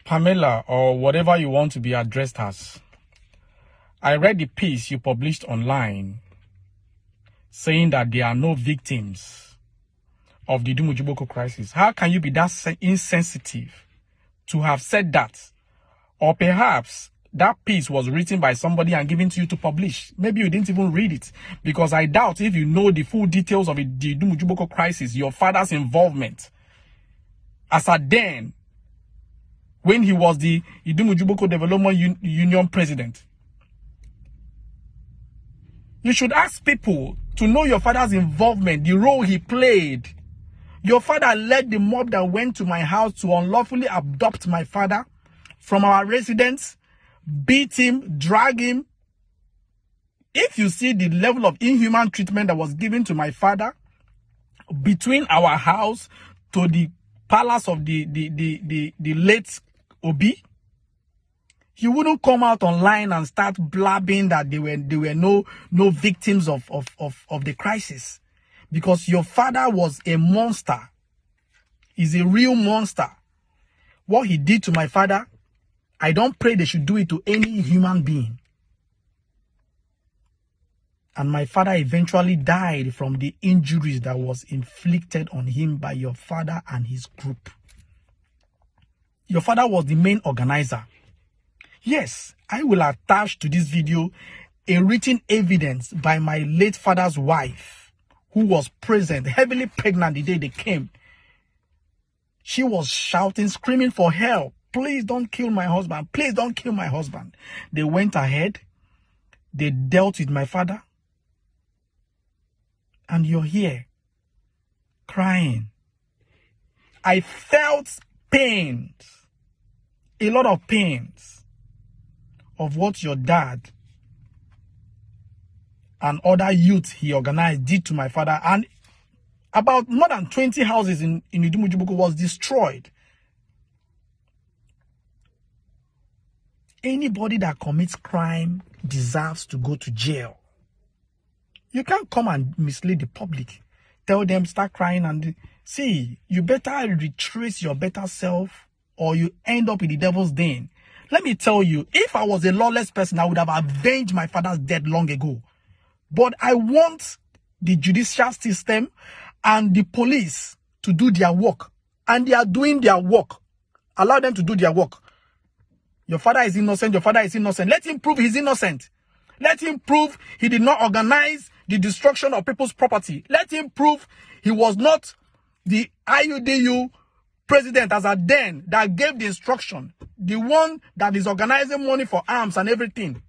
Pamela, or whatever you want to be addressed as, I read the piece you published online saying that there are no victims of the Idum Ojuboko crisis. How can you be that insensitive to have said that? Or perhaps that piece was written by somebody and given to you to publish. Maybe you didn't even read it, because I doubt if you know the full details of the Idum Ojuboko crisis, your father's involvement as at then, when he was the Idum Ojuboko Development Union president. You should ask people to know your father's involvement, the role he played. Your father led the mob that went to my house to unlawfully abduct my father from our residence, beat him, drag him. If you see the level of inhuman treatment that was given to my father between our house to the palace of the late Obi, he wouldn't come out online and start blabbing that there were no victims of the crisis, because your father was a monster. He's a real monster. What he did to my father, I don't pray they should do it to any human being. And my father eventually died from the injuries that was inflicted on him by your father and his group. Your father was the main organizer. Yes, I will attach to this video a written evidence by my late father's wife, who was present, heavily pregnant the day they came. She was shouting, screaming for help. Please don't kill my husband. Please don't kill my husband. They went ahead. They dealt with my father. And you're here, crying. I felt pains, a lot of pains, of what your dad and other youth he organized did to my father. And about more than 20 houses in Idum Ojuboko was destroyed. Anybody that commits crime deserves to go to jail. You can't come and mislead the public. Tell them, start crying and see, you better retrace your better self or you end up in the devil's den. Let me tell you, if I was a lawless person, I would have avenged my father's death long ago. But I want the judicial system and the police to do their work. And they are doing their work. Allow them to do their work. Your father is innocent. Your father is innocent. Let him prove he's innocent. Let him prove he did not organize the destruction of people's property. Let him prove he was not the IUDU president as at then that gave the instruction. The one that is organizing money for arms and everything.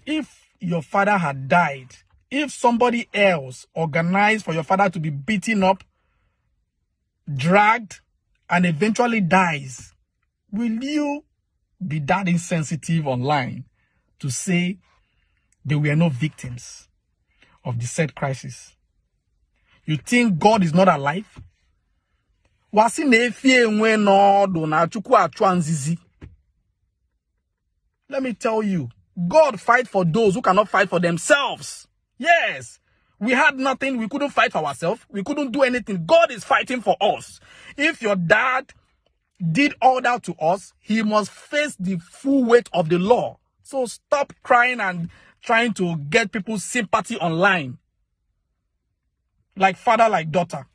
If your father had died, if somebody else organized for your father to be beaten up, dragged, and eventually dies, will you be that insensitive online to say there were no victims of the said crisis? You think God is not alive? Let me tell you, God fight for those who cannot fight for themselves. Yes, we had nothing. We couldn't fight for ourselves. We couldn't do anything. God is fighting for us. If your dad did all that to us, he must face the full weight of the law. So stop crying and trying to get people's sympathy online. Like father, like daughter.